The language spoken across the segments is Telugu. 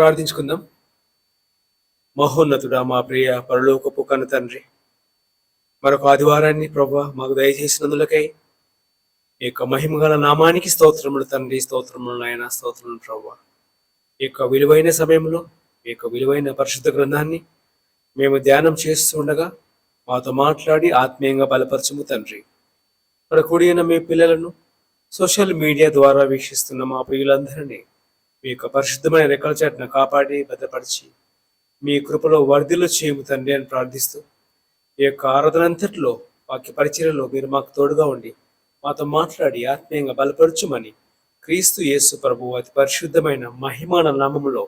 ప్రార్థించుకుందాం. మహోన్నతుడా, మా ప్రియ పరలోకపు కన్న తండ్రి, మరొక ఆదివారాన్ని ప్రభా మాకు దయచేసినందులకై ఈ యొక్క మహిమగల నామానికి స్తోత్రములు తండ్రి, స్తోత్రములు నాయన, స్తోత్రములు ప్రభా. ఈ యొక్క విలువైన సమయంలో ఈ యొక్క విలువైన పరిశుద్ధ గ్రంథాన్ని మేము ధ్యానం చేస్తుండగా మాతో మాట్లాడి ఆత్మీయంగా బలపరచము తండ్రి. ఇక్కడ కూడిన మీ పిల్లలను సోషల్ మీడియా ద్వారా వీక్షిస్తున్న మా ప్రియులందరినీ మీ యొక్క పరిశుద్ధమైన రెక్కల చాటున కాపాడి భద్రపరిచి మీ కృపలో వర్ధిల్లు చేయము తండ్రి అని ప్రార్థిస్తూ, ఈ యొక్క ఆరాధనంతట్లో వాక్య పరిచర్యలో మీరు మాకు తోడుగా ఉండి మాతో మాట్లాడి ఆత్మీయంగా బలపరచుమని క్రీస్తు యేసు ప్రభు అతి పరిశుద్ధమైన మహిమాన నామములో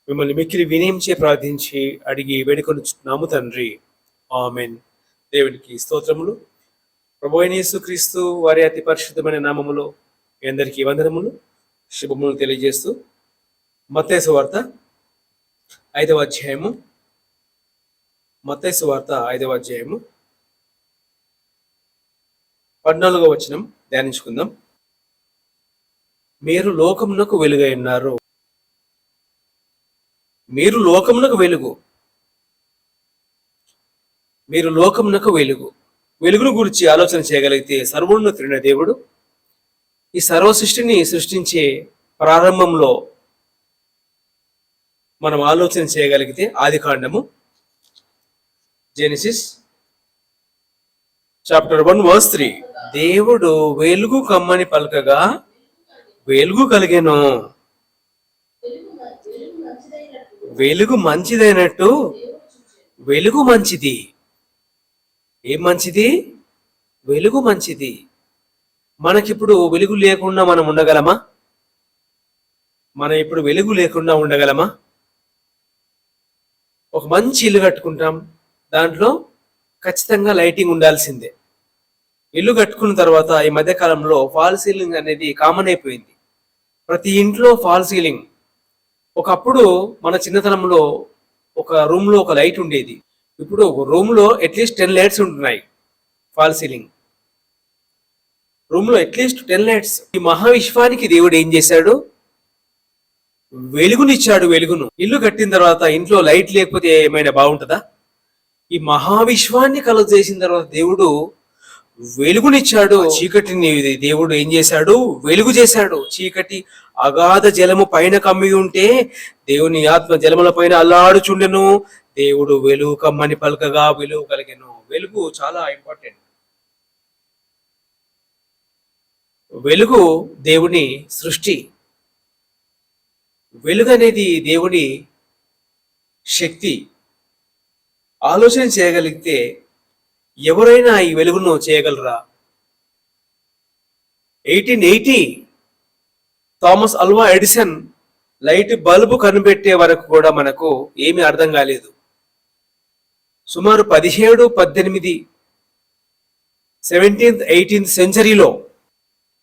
మిమ్మల్ని మిక్కిలి వినయించే ప్రార్థించి అడిగి వేడుకొనుచున్నాము తండ్రి, ఆమెన్. దేవునికి స్తోత్రములు. ప్రభు అయిన యేసు క్రీస్తు వారి అతి పరిశుద్ధమైన నామములో మీ అందరికీ వందనములు, శుభములు తెలియజేస్తూ మత్తయి సువార్త 5వ అధ్యాయము, మత్తయి సువార్త 5వ అధ్యాయము 14వ వచనం ధ్యానించుకుందాం. మీరు లోకమునకు వెలుగై ఉన్నారు. మీరు లోకమునకు వెలుగు. మీరు లోకమునకు వెలుగు. వెలుగును గురించి ఆలోచన చేయగలిగితే సర్వోన్నతుడైన దేవుడు ఈ సర్వ సృష్టిని సృష్టించే ప్రారంభంలో మనం ఆలోచన చేయగలిగితే ఆదికాండము జెనెసిస్ చాప్టర్ 1 verse 3, దేవుడు వెలుగు కమ్మని పలకగా వెలుగు కలిగెను. వెలుగు మంచిదైనట్టు వెలుగు మంచిది. ఏం మంచిది? వెలుగు మంచిది. మనకిప్పుడు వెలుగు లేకుండా మనం ఉండగలమా? మనం ఇప్పుడు వెలుగు లేకుండా ఉండగలమా? ఒక మంచి ఇల్లు కట్టుకుంటాం, దాంట్లో ఖచ్చితంగా లైటింగ్ ఉండాల్సిందే. ఇల్లు కట్టుకున్న తర్వాత ఈ మధ్యకాలంలో ఫాల్ సీలింగ్ అనేది కామన్ అయిపోయింది. ప్రతి ఇంట్లో ఫాల్ సీలింగ్. ఒకప్పుడు మన చిన్నతనంలో ఒక రూమ్ లో ఒక లైట్ ఉండేది. ఇప్పుడు ఒక రూమ్ లో అట్లీస్ట్ 10 లైట్స్ ఉంటున్నాయి. ఫాల్ సీలింగ్ రూమ్ లో అట్లీస్ట్ 10 లైట్స్. ఈ మహావిశ్వానికి దేవుడు ఏం చేశాడు? వెలుగునిచ్చాడు. వెలుగును ఇల్లు కట్టిన తర్వాత ఇంట్లో లైట్ లేకపోతే ఏమైనా బాగుంటుందా? ఈ మహావిశ్వాన్ని కలుగ చేసిన తర్వాత దేవుడు వెలుగునిచ్చాడు. చీకటిని దేవుడు ఏం చేశాడు? వెలుగు చేశాడు. చీకటి అగాధ జలము పైన కమ్మి ఉంటే దేవుని ఆత్మ జలముల పైన అల్లాడుచుండెను. దేవుడు వెలుగు కమ్మని పలకగా వెలుగు కలిగెను. వెలుగు చాలా ఇంపార్టెంట్. వెలుగు దేవుని సృష్టి. వెలుగు అనేది దేవుని శక్తి. ఆలోచన చేయగలిగితే ఎవరైనా ఈ వెలుగును చేయగలరా? 1880 Thomas Alva Edison light bulb కనిపెట్టే వరకు కూడా మనకు ఏమీ అర్థం కాలేదు. సుమారు 17, 18, 17th, 18th సెంచరీలో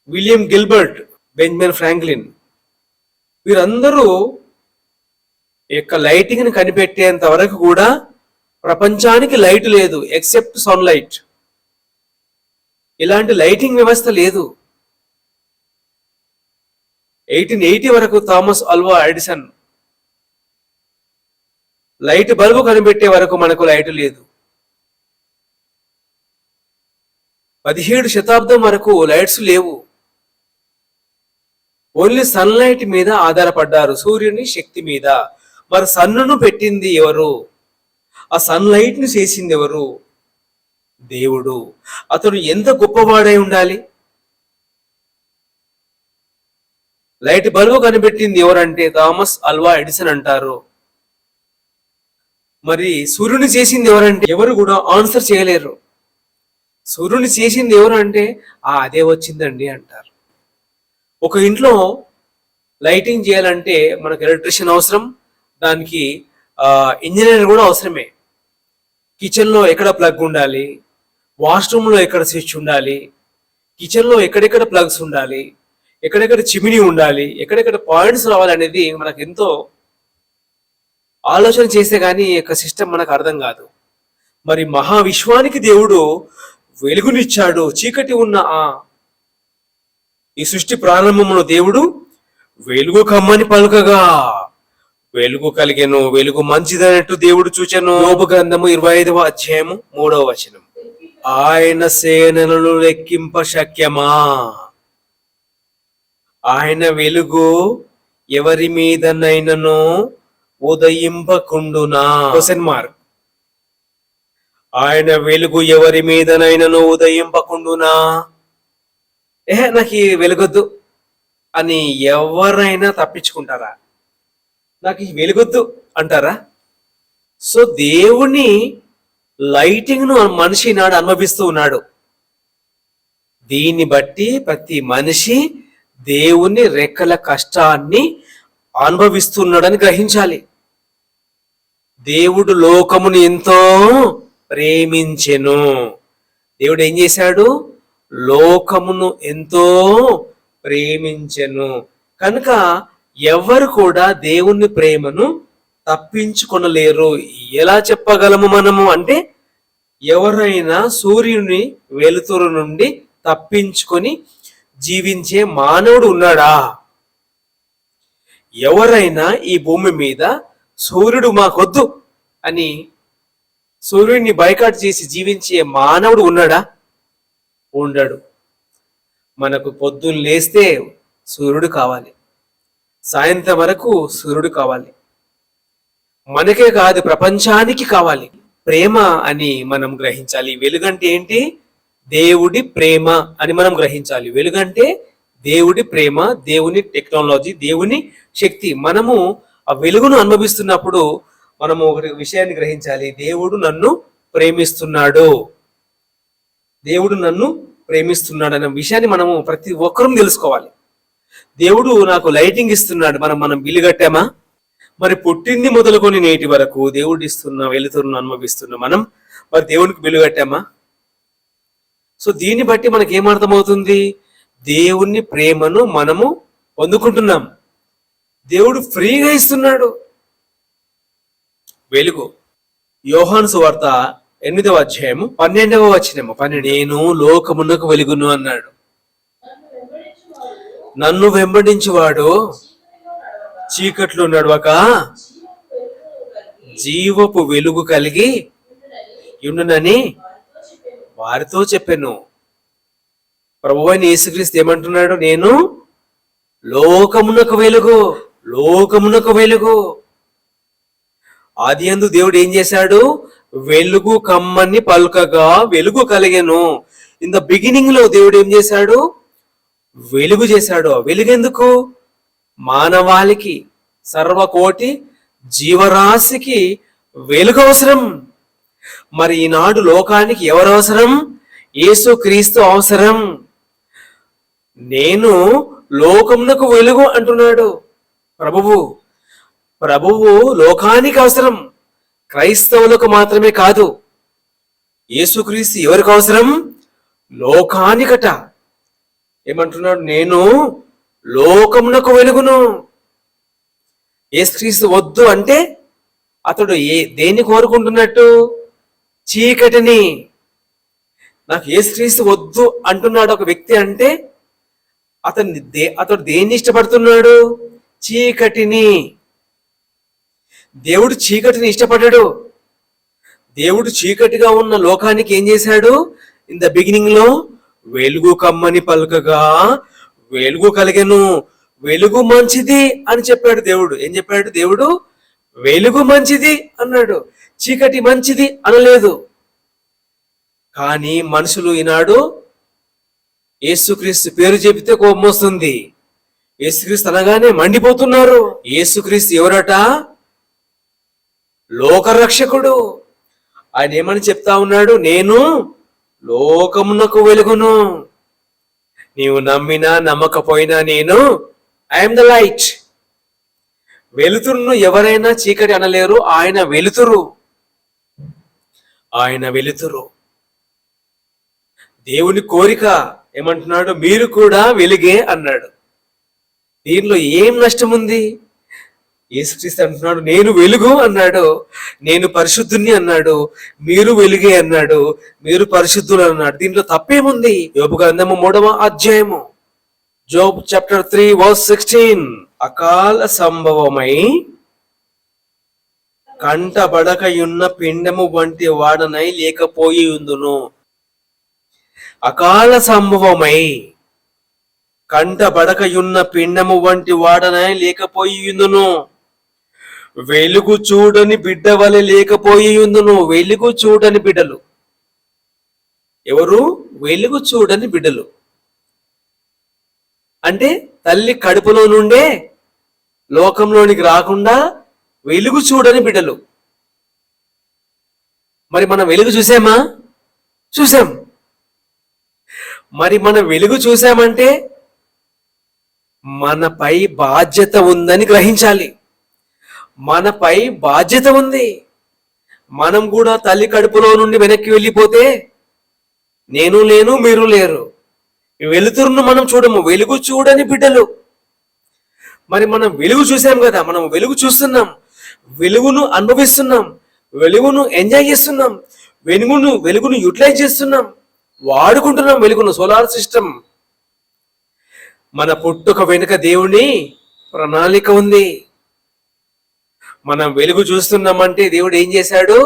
విలియం గిల్బర్ట్, బెంజమిన్ ఫ్రాంక్లిన్ వీరందరూ యొక్క లైటింగ్ ని కనిపెట్టేంత వరకు కూడా ప్రపంచానికి లైట్ లేదు, ఎక్సెప్ట్ సన్లైట్. ఇలాంటి లైటింగ్ వ్యవస్థ లేదు. 1880 వరకు Thomas Alva Edison light bulb కనిపెట్టే వరకు మనకు లైట్ లేదు. 17వ శతాబ్దం వరకు లైట్స్ లేవు. ఓన్లీ సన్లైట్ మీద ఆధారపడ్డారు, సూర్యుని శక్తి మీద. మరి సన్నును పెట్టింది ఎవరు? ఆ సన్లైట్ ని చేసింది ఎవరు? దేవుడు. అతడు ఎంత గొప్పవాడై ఉండాలి? లైట్ బల్బు కనిపెట్టింది ఎవరంటే థామస్ అల్వా ఎడిసన్ అంటారు. మరి సూర్యుని చేసింది ఎవరంటే ఎవరు కూడా ఆన్సర్ చేయలేరు. సూర్యుని చేసింది ఎవరు అంటే అదే వచ్చిందండి అంటారు. ఒక ఇంట్లో లైటింగ్ చేయాలంటే మనకు ఎలక్ట్రీషియన్ అవసరం, దానికి ఇంజనీర్ కూడా అవసరమే. కిచెన్లో ఎక్కడ ప్లగ్ ఉండాలి, వాష్రూమ్లో ఎక్కడ స్విచ్ ఉండాలి, కిచెన్లో ఎక్కడెక్కడ ప్లగ్స్ ఉండాలి, ఎక్కడెక్కడ చిమినీ ఉండాలి, ఎక్కడెక్కడ పాయింట్స్ రావాలనేది మనకు ఎంతో ఆలోచన చేస్తే గానీ యొక్క సిస్టమ్ మనకు అర్థం కాదు. మరి మహావిశ్వానికి దేవుడు వెలుగునిచ్చాడు. చీకటి ఉన్న ఈ సృష్టి ప్రారంభంలో దేవుడు వెలుగు కమ్మని పలుకగా వెలుగు కలిగెను, వెలుగు మంచిదన్నట్టు దేవుడు చూచెను. యోబు గ్రంథము 25వ అధ్యాయము 3వ వచనం. ఆయన సేనలను లెక్కింప శక్యమా? ఆయన వెలుగు ఎవరి మీదనైనను ఉదయింపకుండునా? Question mark. ఆయన వెలుగు ఎవరి మీదనైనను ఉదయింపకుండునా? నాకు ఈ వెలుగొద్దు అని ఎవరైనా తప్పించుకుంటారా? నాకు ఈ వెలుగొద్దు అంటారా? సో దేవుని లైటింగ్ ను మనిషి నాడు అనుభవిస్తూ ఉన్నాడు. దీన్ని బట్టి ప్రతి మనిషి దేవుని రెక్కల కష్టాన్ని అనుభవిస్తున్నాడని గ్రహించాలి. దేవుడు లోకమును ఎంతో ప్రేమించెను. దేవుడు ఏం చేశాడు? లోకమును ఎంతో ప్రేమించెను. కనుక ఎవరు కూడా దేవుని ప్రేమను తప్పించుకొనలేరు. ఎలా చెప్పగలము మనము అంటే, ఎవరైనా సూర్యుని వెలుతురు నుండి తప్పించుకొని జీవించే మానవుడు ఉన్నాడా? ఎవరైనా ఈ భూమి మీద సూర్యుడు మాకొద్దు అని సూర్యుడిని బైకాట్ చేసి జీవించే మానవుడు ఉన్నాడా? ఉండడు. మనకు పొద్దున్న లేస్తే సూర్యుడు కావాలి, సాయంత్రం వరకు సూర్యుడు కావాలి. మనకే కాదు, ప్రపంచానికి కావాలి. ప్రేమ అని మనం గ్రహించాలి. వెలుగంటే ఏంటి? దేవుడి ప్రేమ అని మనం గ్రహించాలి. వెలుగంటే దేవుడి ప్రేమ, దేవుని టెక్నాలజీ, దేవుని శక్తి. మనము ఆ వెలుగును అనుభవిస్తున్నప్పుడు మనము ఒక విషయాన్ని గ్రహించాలి. దేవుడు నన్ను ప్రేమిస్తున్నాడు, దేవుడు నన్ను ప్రేమిస్తున్నాడు అనే విషయాన్ని మనము ప్రతి ఒక్కరూ తెలుసుకోవాలి. దేవుడు నాకు లైటింగ్ ఇస్తున్నాడు. మనం బిల్లు కట్టామా? మరి పుట్టింది మొదలుకొని నేటి వరకు దేవుడు ఇస్తున్న వెలుతురును అనుభవిస్తున్నా మనం మరి దేవునికి బిల్లు కట్టామా? సో దీన్ని బట్టి మనకి ఏమర్థమవుతుంది? దేవుని ప్రేమను మనము పొందుకుంటున్నాం. దేవుడు ఫ్రీగా ఇస్తున్నాడు వెలుగు. యోహాను సువార్త 8వ అధ్యాయము 12వ వచనము. నేను లోకమునకు వెలుగును అన్నాడు. నన్ను వెంబడించువాడు చీకట్లో నడవక జీవపు వెలుగు కలిగి ఉండునని వారితో చెప్పాను. ప్రభువైన యేసుక్రీస్తు ఏమంటున్నాడు? నేను లోకమునకు వెలుగు, లోకమునకు వెలుగు. ఆదియందు దేవుడు ఏం చేశాడు? వెలుగు కమ్మని పలుకగా వెలుగు కలిగెను. ఇన్ ద బిగినింగ్ లో దేవుడు ఏం చేశాడు? వెలుగు చేశాడు. వెలుగెందుకు? మానవాళికి, సర్వకోటి జీవరాశికి వెలుగు అవసరం. మరి ఈనాడు లోకానికి ఎవరు అవసరం? యేసుక్రీస్తు అవసరం. నేను లోకమునకు వెలుగు అంటున్నాడు ప్రభువు. ప్రభువు లోకానికి అవసరం, క్రైస్తవులకు మాత్రమే కాదు. యేసుక్రీస్తు ఎవరికి అవసరం? లోకానికట. ఏమంటున్నాడు? నేను లోకమునకు వెలుగును. యేసుక్రీస్తు వద్దు అంటే అతడు దేన్ని కోరుకుంటున్నట్టు? చీకటిని. నాకు యేసుక్రీస్తు వద్దు అంటున్నాడు ఒక వ్యక్తి అంటే అతడు దేన్ని ఇష్టపడుతున్నాడు? చీకటిని. దేవుడు చీకటిని ఇష్టపడ్డాడు. దేవుడు చీకటిగా ఉన్న లోకానికి ఏం చేశాడు? ఇన్ ద బిగినింగ్ లో వెలుగు కమ్మని పలుకగా వెలుగు కలిగెను. వెలుగు మంచిది అని చెప్పాడు దేవుడు. ఏం చెప్పాడు దేవుడు? వెలుగు మంచిది అన్నాడు, చీకటి మంచిది అనలేదు. కానీ మనుషులు ఈనాడు యేసుక్రీస్తు పేరు చెబితే కోపం వస్తుంది. యేసుక్రీస్తు అనగానే మండిపోతున్నారు. యేసుక్రీస్తు ఎవరట? లోకరక్షకుడు. ఆయన ఏమని చెప్తా ఉన్నాడు? నేను లోకమునకు వెలుగును. నీవు నమ్మినా నమ్మకపోయినా నేను ఐఎమ్ ద లైట్. వెలుతురును ఎవరైనా చీకటి అనలేరు. ఆయన వెలుతురు, ఆయన వెలుతురు. దేవుని కోరిక ఏమంటున్నాడు? మీరు కూడా వెలుగే అన్నాడు. దీనిలో ఏం నష్టం ఉంది? యేసుక్రీస్తు అంటున్నాడు నేను వెలుగు అన్నాడు, నేను పరిశుద్ధుని అన్నాడు, మీరు వెలుగే అన్నాడు, మీరు పరిశుద్ధులు అన్నాడు. దీంట్లో తప్పేముంది? యోబు గ్రంథము 3వ అధ్యాయము, జోబ్ చాప్టర్ 3 verse 16. అకాల సంభవమై కంటబడకయున్న పిండము వంటి వాడనై లేకపోయి ఉందును. అకాల సంభవమై కంటబడకయున్న పిండము వంటి వాడనై లేకపోయి ఉందును. వెలుగు చూడని బిడ్డ వలె లేకపోయి ఉందును. వెలుగు చూడని బిడ్డలు ఎవరు? వెలుగు చూడని బిడ్డలు అంటే తల్లి కడుపులో నుండే లోకంలోనికి రాకుండా వెలుగు చూడని బిడ్డలు. మరి మనం వెలుగు చూసామా? చూసాం. మరి మనం వెలుగు చూసామంటే మనపై బాధ్యత ఉందని గ్రహించాలి. మనపై బాధ్యత ఉంది. మనం కూడా తల్లి కడుపులో నుండి వెనక్కి వెళ్ళిపోతే నేను లేను, మీరు లేరు. వెలుతురును మనం చూడము. వెలుగు చూడని బిడ్డలు. మరి మనం వెలుగు చూసాం కదా, మనం వెలుగు చూస్తున్నాం, వెలుగును అనుభవిస్తున్నాం, వెలుగును ఎంజాయ్ చేస్తున్నాం, వెలుగును యూటిలైజ్ చేస్తున్నాం, వాడుకుంటున్నాం వెలుగును. Solar system. మన పుట్టుక వెనుక దేవుని ప్రణాళిక ఉంది. మనం వెలుగు చూస్తున్నామంటే దేవుడు ఏం చేశాడు?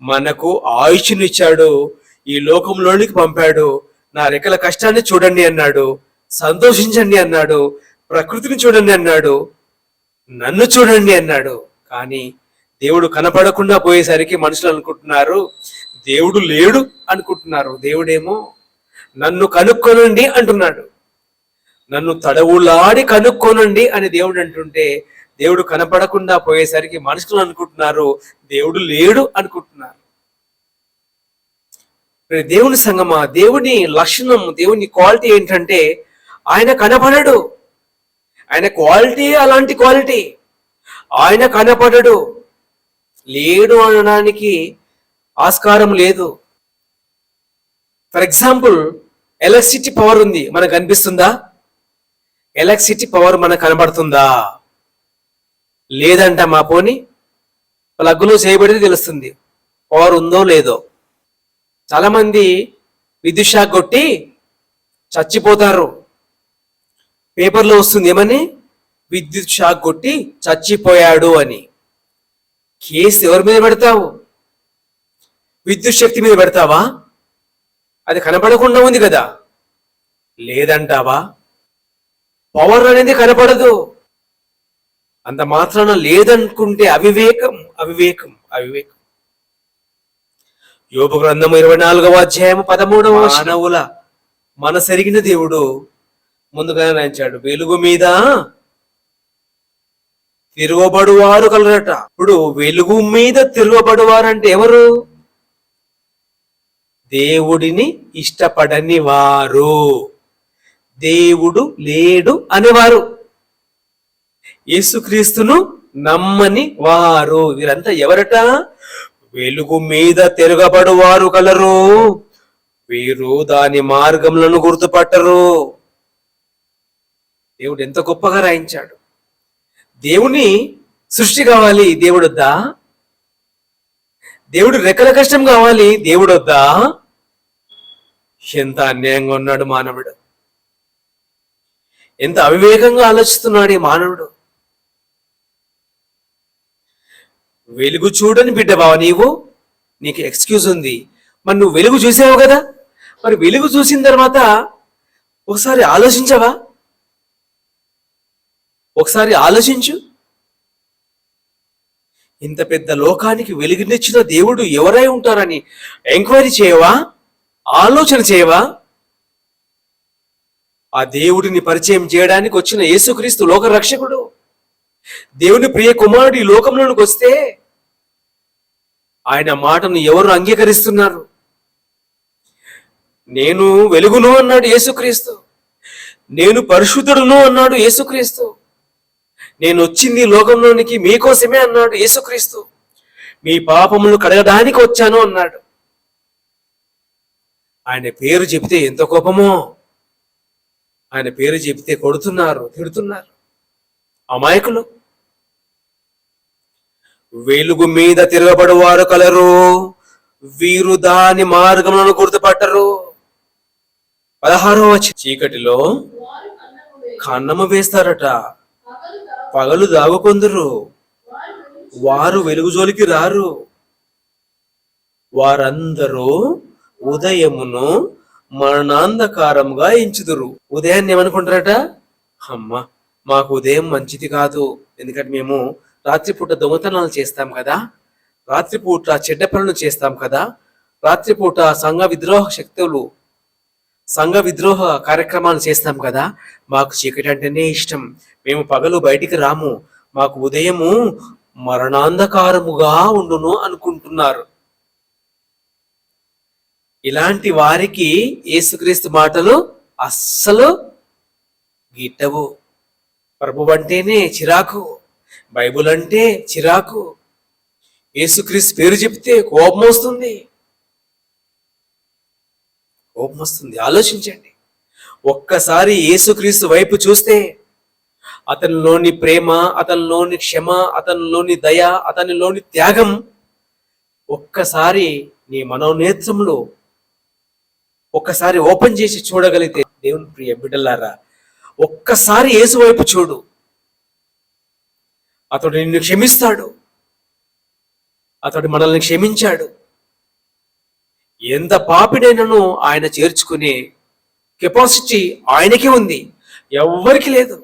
మనకు ఆయుష్నిచ్చాడు, ఈ లోకంలోనికి పంపాడు. నా రెక్కల కష్టాన్ని చూడండి అన్నాడు, సంతోషించండి అన్నాడు, ప్రకృతిని చూడండి అన్నాడు, నన్ను చూడండి అన్నాడు. కానీ దేవుడు కనపడకుండా పోయేసరికి మనుషులు అనుకుంటున్నారు దేవుడు లేడు అనుకుంటున్నారు. దేవుడేమో నన్ను కనుక్కొనండి అంటున్నాడు. నన్ను తడవులాడి కనుక్కొనండి అని దేవుడు అంటుంటే దేవుడు కనపడకుండా పోయేసరికి మనుషులు అనుకుంటున్నారు దేవుడు లేడు అనుకుంటున్నారు. దేవుని సంగమా, దేవుని లక్షణం, దేవుని క్వాలిటీ ఏంటంటే ఆయన కనపడడు. ఆయన క్వాలిటీ అలాంటి క్వాలిటీ. ఆయన కనపడడు. లేడు అనడానికి ఆస్కారం లేదు. ఫర్ ఎగ్జాంపుల్, ఎలక్ట్రిసిటీ పవర్ ఉంది, మనకు కనిపిస్తుందా? ఎలక్ట్రిసిటీ పవర్ మనకు కనబడుతుందా? లేదంట. మా పోని ప్లగ్లో చేయబడితే తెలుస్తుంది పవర్ ఉందో లేదో. చాలా మంది విద్యుత్ షాక్ కొట్టి చచ్చిపోతారు. పేపర్లో వస్తుంది ఏమని? విద్యుత్ షాక్ కొట్టి చచ్చిపోయాడు అని. కేసు ఎవరి మీద పెడతావు? విద్యుత్ శక్తి మీద పెడతావా? అది కనపడకుండా ఉంది కదా. లేదంటావా? పవర్ అనేది కనపడదు. అంత మాత్రాన లేదనుకుంటే అవివేకం, అవివేకం, అవివేకం. యోబు గ్రంథము 24వ అధ్యాయము 13వ మానవుల మనసెరిగిన దేవుడు ముందుగానే రాయించాడు, వెలుగు మీద తిరుగుబడువారు కలరట. ఇప్పుడు వెలుగు మీద తిరుగుబడువారంటే ఎవరు? దేవుడిని ఇష్టపడని వారు, దేవుడు లేడు అనేవారు, యేసుక్రీస్తును నమ్మని వారు. వీరంతా ఎవరట? వెలుగు మీద తిరగబడువారు కలరు, వీరు దాని మార్గములను గుర్తుపట్టరు. దేవుడు ఎంత గొప్పగా రాయించాడు. దేవుని సృష్టి కావాలి, దేవుడొద్దా? దేవుడు రెక్కల కష్టం కావాలి, దేవుడొద్దా? ఎంత అన్యాయంగా ఉన్నాడు మానవుడు. ఎంత అవివేకంగా ఆలోచిస్తున్నాడు ఈ మానవుడు. వెలుగు చూడని బిడ్డబావ నీవు, నీకు ఎక్స్క్యూజ్ ఉంది. మరి నువ్వు వెలుగు చూసావు కదా, మరి వెలుగు చూసిన తర్వాత ఒకసారి ఆలోచించవా? ఒకసారి ఆలోచించు. ఇంత పెద్ద లోకానికి వెలుగునిచ్చిన దేవుడు ఎవరై ఉంటారని ఎంక్వైరీ చేయవా? ఆలోచన చేయవా? ఆ దేవుడిని పరిచయం చేయడానికి వచ్చిన యేసుక్రీస్తు లోక రక్షకుడు, దేవుని ప్రియ కుమారుడు ఈ లోకంలోనికి వస్తే ఆయన మాటను ఎవరు అంగీకరిస్తున్నారు? నేను వెలుగును అన్నాడు యేసుక్రీస్తు, నేను పరిశుద్ధుడును అన్నాడు యేసుక్రీస్తు, నేను వచ్చింది లోకంలోనికి మీకోసమే అన్నాడు యేసుక్రీస్తు, మీ పాపములను కడగడానికి వచ్చాను అన్నాడు. ఆయన పేరు చెబితే ఎంత కోపమో. ఆయన పేరు చెబితే కొడుతున్నారు, తిడుతున్నారు అమాయకులు. వెలుగు మీద తిరగబడువారు కలరు, వీరు దాని మార్గములను గుర్తుపట్టరు. 16వ వచనం, చీకటిలో కన్నము వేస్తారట, పగలు దాగుకొందురు, వారు వెలుగు జోలికి రారు. వారందరూ ఉదయమును మరణాంధకారముగా ఎంచుదురు. ఉదయాన్ని ఏమనుకుంటారట? అమ్మ, మాకు ఉదయం మంచిది కాదు, ఎందుకంటే మేము రాత్రిపూట దొంగతనాలు చేస్తాం కదా, రాత్రిపూట చెడ్డ పనులు చేస్తాం కదా, రాత్రిపూట సంఘ విద్రోహ కార్యక్రమాలు చేస్తాం కదా, మాకు చీకటి అంటేనే ఇష్టం, మేము పగలు బయటికి రాము, మాకు ఉదయము మరణాంధకారముగా ఉండును అనుకుంటున్నారు. ఇలాంటి వారికి యేసుక్రీస్తు మాటలు అస్సలు గిట్టవు. ప్రభు అంటేనే చిరాకు, బైబుల్ అంటే చిరాకు, యేసుక్రీస్తు పేరు చెప్తే కోపం వస్తుంది. ఆలోచించండి. ఒక్కసారి యేసుక్రీస్తు వైపు చూస్తే అతనిలోని ప్రేమ, అతనిలోని క్షమ, అతనిలోని దయ, అతనిలోని త్యాగం ఒక్కసారి నీ మనోనేత్రంలో ఒక్కసారి ఓపెన్ చేసి చూడగలిగితే, దేవుని ప్రియ బిడ్డలారా, ఒక్కసారి యేసు వైపు చూడు. అతడు నిన్ను క్షమిస్తాడు. అతడు మనల్ని క్షమించాడు. ఎంత పాపిడైనను ఆయన చేర్చుకునే కెపాసిటీ ఆయనకే ఉంది, ఎవ్వరికి లేదు.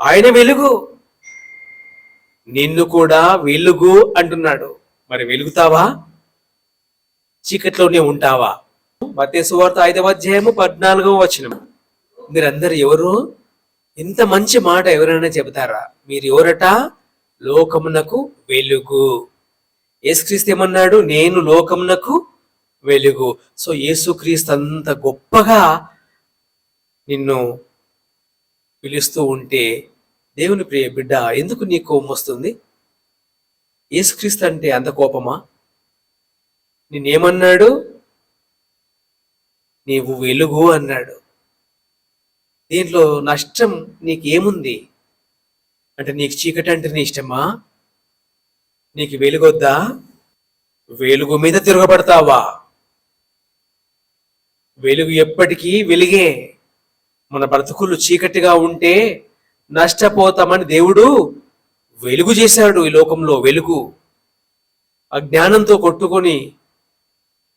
ఆయన వెలుగు, నిన్ను కూడా వెలుగు అంటున్నాడు. మరి వెలుగుతావా? చీకట్లోనే ఉంటావా? మత్తయి సువార్త 5వ అధ్యాయము 14వ వచనం. మీరందరు ఎవరు? ఇంత మంచి మాట ఎవరైనా చెబుతారా? మీరు ఎవరట? లోకమునకు వెలుగు. యేసుక్రీస్తు ఏమన్నాడు? నేను లోకమునకు వెలుగు. సో యేసుక్రీస్తు అంత గొప్పగా నిన్ను పిలుస్తూ ఉంటే, దేవుని ప్రియ బిడ్డ, ఎందుకు నీ కోపం వస్తుంది? యేసుక్రీస్తు అంటే అంత కోపమా? నిన్నేమన్నాడు? నీవు వెలుగు అన్నాడు. దీంట్లో నష్టం నీకేముంది? అంటే నీకు చీకటి అంటే నీ ఇష్టమా? నీకు వెలుగొద్దా? వెలుగు మీద తిరగబడతావా? వెలుగు ఎప్పటికీ వెలుగే. మన బ్రతుకులు చీకటిగా ఉంటే నష్టపోతామని దేవుడు వెలుగు చేశాడు. ఈ లోకంలో వెలుగు. అజ్ఞానంతో కొట్టుకొని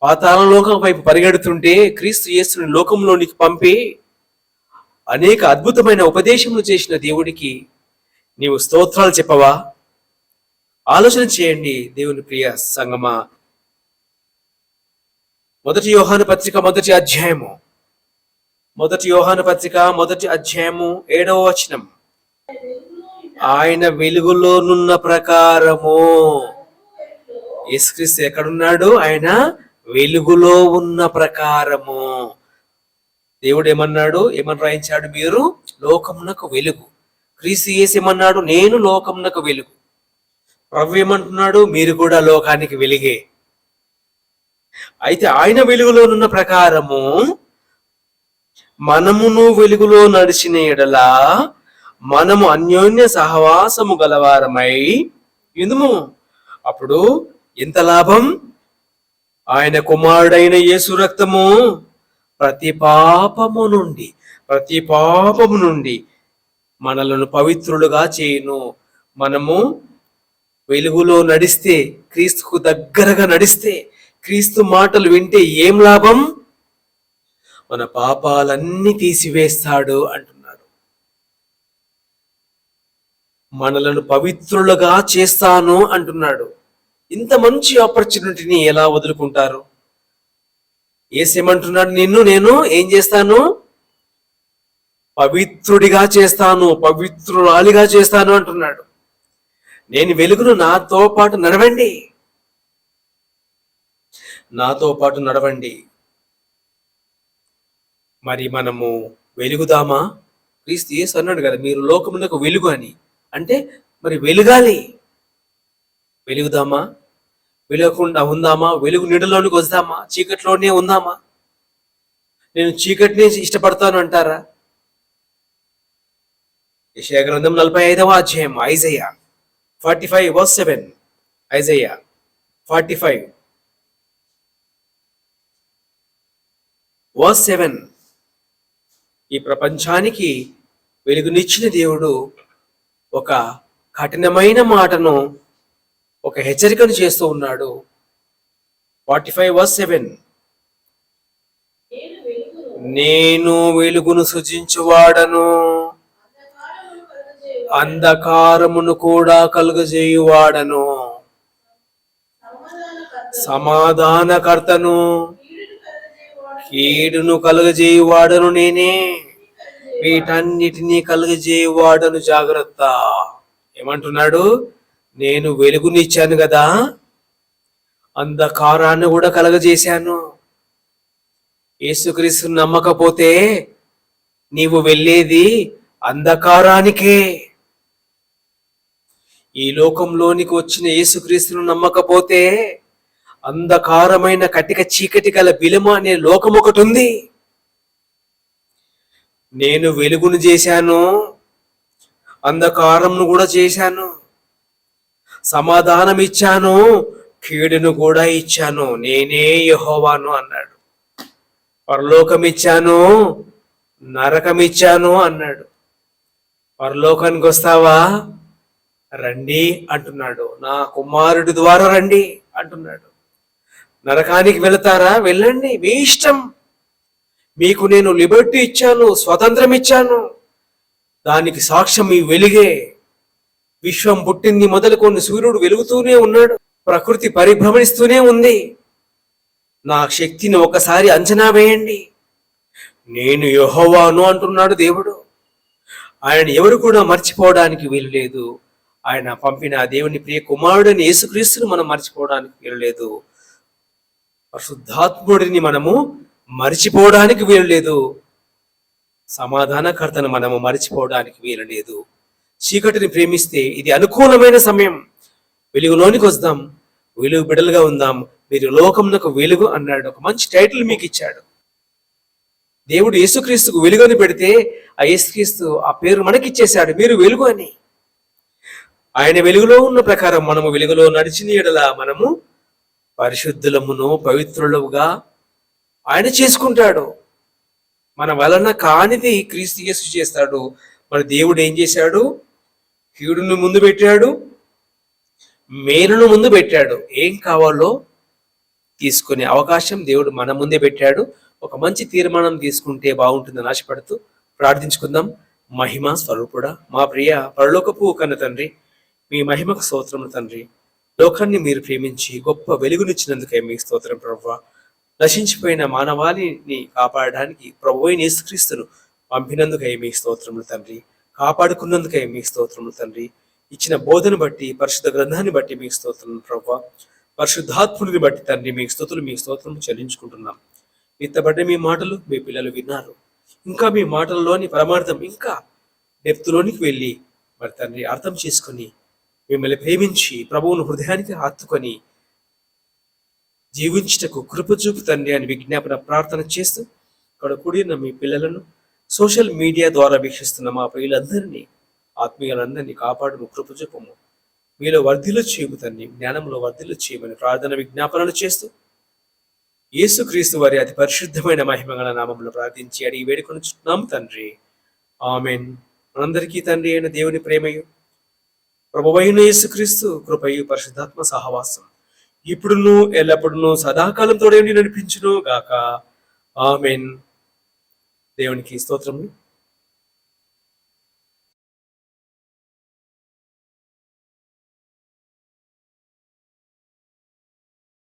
పాతాళ లోకం వైపు పరిగెడుతుంటే క్రీస్తు యేసుని లోకంలోనికి పంపి అనేక అద్భుతమైన ఉపదేశములు చేసిన దేవుడికి నీవు స్తోత్రాలు చెప్పవా? ఆలోచన చేయండి దేవుని ప్రియ సంగమా. 1 యోహాను పత్రిక 1వ అధ్యాయము 7వ వచనం. ఆయన వెలుగులోనున్న ప్రకారము. యేసుక్రీస్తు ఎక్కడున్నాడు? ఆయన వెలుగులో ఉన్న ప్రకారము. దేవుడు ఏమని రాయించాడు? మీరు లోకమునకు వెలుగు. క్రీస్తు యేసు ఏమన్నాడు? నేను లోకమునకు వెలుగు. ప్రభు ఏమంటున్నాడు? మీరు కూడా లోకానికి వెలుగే. అయితే ఆయన వెలుగులోనున్న ప్రకారము మనమును వెలుగులో నడిచిన ఎడలా మనము అన్యోన్య సహవాసము గలవారమై ఇందుము. అప్పుడు ఎంత లాభం? ఆయన కుమారుడైన యేసు రక్తము ప్రతి పాపము నుండి మనలను పవిత్రులుగా చేయును. మనము వెలుగులో నడిస్తే, క్రీస్తుకు దగ్గరగా నడిస్తే, క్రీస్తు మాటలు వింటే ఏం లాభం? మన పాపాలన్నీ తీసివేస్తాడు అంటున్నాడు. మనలను పవిత్రులుగా చేస్తాను అంటున్నాడు. ఇంత మంచి ఆపర్చునిటీని ఎలా వదులుకుంటారు? యేసేమంటున్నాడు? నేను ఏం చేస్తాను? పవిత్రుడిగా చేస్తాను, పవిత్రురాలిగా చేస్తాను అంటున్నాడు. నేను వెలుగును, నాతో పాటు నడవండి. మరి మనము వెలుగుదామా? క్రీస్తు యేసు అన్నాడు కదా, మీరు లోకమునకు వెలుగు అని. అంటే మరి వెలుగుదామా? వెలుగకుండా ఉందామా? వెలుగు నీడలోనికి వస్తామా? చీకట్లోనే ఉందామా? నేను చీకటిని ఇష్టపడతాను అంటారా? యెషయా గ్రంథం 45వ అధ్యాయం, ఐజయా 45:7. ఐజయా 45:7. ఈ ప్రపంచానికి వెలుగునిచ్చిన దేవుడు ఒక కఠినమైన మాటను, ఒక హెచ్చరికను చేస్తూ ఉన్నాడు. 45:7 నేను వెలుగును సృజించువాడను, అంధకారమును కూడా కలుగజేయువాడను, సమాధానకర్తను, కీడును కలుగజేయువాడను నేనే, వీటన్నిటినీ కలుగజేయువాడను. జాగ్రత్త. ఏమంటున్నాడు? నేను వెలుగునిచ్చాను కదా, అంధకారాన్ని కూడా కలగజేశాను. యేసుక్రీస్తుని నమ్మకపోతే నీవు వెళ్ళేది అంధకారానికే. ఈ లోకంలోనికి వచ్చిన యేసుక్రీస్తును నమ్మకపోతే అంధకారమైన కటిక చీకటి గల బిలమ అనే లోకం ఒకటి ఉంది. నేను వెలుగును చేశాను, అంధకారంను కూడా చేశాను, సమాధానం ఇచ్చాను, కీడును కూడా ఇచ్చాను. నేనే యెహోవాను అన్నాడు. పరలోకం ఇచ్చాను, నరకం ఇచ్చాను అన్నాడు. పరలోకానికి వస్తావా? రండి అంటున్నాడు. నా కుమారుడి ద్వారా రండి అంటున్నాడు. నరకానికి వెళతారా? వెళ్ళండి, మీ ఇష్టం. మీకు నేను లిబర్టీ ఇచ్చాను, స్వతంత్రం ఇచ్చాను. దానికి సాక్ష్యం ఈ వెలుగే. విశ్వం పుట్టింది మొదలుకొని సూర్యుడు వెలుగుతూనే ఉన్నాడు, ప్రకృతి పరిభ్రమణిస్తూనే ఉంది. నా శక్తిని ఒకసారి అంచనా వేయండి. నేను యెహోవాను అంటున్నాడు దేవుడు. ఆయన ఎవరు కూడా మర్చిపోవడానికి వీలు లేదు. ఆయన పంపిన దేవుని ప్రియ కుమారుడిని యేసుక్రీస్తుని మనం మర్చిపోవడానికి వీలు లేదు. పరిశుద్ధాత్ముడిని మనము మర్చిపోవడానికి వీలు లేదు. సమాధానకర్తను మనము మర్చిపోవడానికి వీలు లేదు. చీకటిని ప్రేమిస్తే ఇది అనుకూలమైన సమయం. వెలుగులోనికి వద్దాం, వెలుగు బిడలుగా ఉందాం. మీరు లోకమునకు వెలుగు అన్నాడు. ఒక మంచి టైటిల్ మీకు ఇచ్చాడు దేవుడు. యేసుక్రీస్తుకు వెలుగు అని పెడితే ఆ యేసుక్రీస్తు ఆ పేరు మనకిచ్చేశాడు, మీరు వెలుగు అని. ఆయన వెలుగులో ఉన్న ప్రకారం మనము వెలుగులో నడిచిన యెడల మనము పరిశుద్ధులమును పవిత్రులుగా ఆయన చేసుకుంటాడు. మన వలన కానిది క్రీస్తు యేసు చేస్తాడు. మరి దేవుడు ఏం చేశాడు? కీడును ముందు పెట్టాడు, మేలును ముందు పెట్టాడు. ఏం కావాలో తీసుకునే అవకాశం దేవుడు మన ముందే పెట్టాడు. ఒక మంచి తీర్మానం తీసుకుంటే బాగుంటుందని ఆశపడుతూ ప్రార్థించుకుందాం. మహిమ స్వరూపుడా, మా ప్రియ పరలోకపు కన్న తండ్రి, మీ మహిమకు స్తోత్రము తండ్రి. లోకాన్ని మీరు ప్రేమించి గొప్ప వెలుగునిచ్చినందుకే మీ స్తోత్రం ప్రభువా. నశించిపోయిన మానవాళిని కాపాడడానికి ప్రభువైన యేసుక్రీస్తును పంపినందుకై మీ స్తోత్రములు తండ్రి. కాపాడుకున్నందుకై మీ స్తోత్రములు తండ్రి. ఇచ్చిన బోధను బట్టి, పరిశుద్ధ గ్రంథాన్ని బట్టి మీకు స్తోత్రములు ప్రభువా. పరిశుద్ధాత్ముడిని బట్టి తండ్రి మీకు స్తుతులు, మీ స్తోత్రము చెల్లించుకుంటున్నాం. విత్తబడ్డ మీ మాటలు మీ పిల్లలు విన్నారు. ఇంకా మీ మాటల్లోని పరమార్థం ఇంకా డెప్త్లోనికి వెళ్ళి మరి తండ్రి అర్థం చేసుకొని మిమ్మల్ని ప్రేమించి ప్రభువును హృదయానికి హత్తుకొని జీవించుటకు కృప చూపు తండ్రి అని విజ్ఞాపన ప్రార్థన చేస్తూ ఇక్కడ కూడిన మీ పిల్లలను సోషల్ మీడియా ద్వారా వీక్షిస్తున్న మా ప్రియులందరినీ, ఆత్మీయులందరినీ కాపాడుము, కృప చూపము. మీలో వర్ధిల్లు చేయము తండ్రి, జ్ఞానంలో వర్ధిల్లు చేయమని ప్రార్థన విజ్ఞాపనలు చేస్తూ యేసుక్రీస్తు వారి అతి పరిశుద్ధమైన మహిమగల నామములో ప్రార్థించి అడిగి వేడుకొనుచున్నాము తండ్రి. ఆమెన్. మనందరికీ తండ్రి అయిన దేవుని ప్రేమయు, ప్రభువైన యేసుక్రీస్తు కృపయు, పరిశుద్ధాత్మ సహవాసం ఇప్పుడును ఎల్లప్పుడును సదాకాలం తోడే నడిపించును గాక. ఆమెన్. దేవునికి స్తోత్రములు.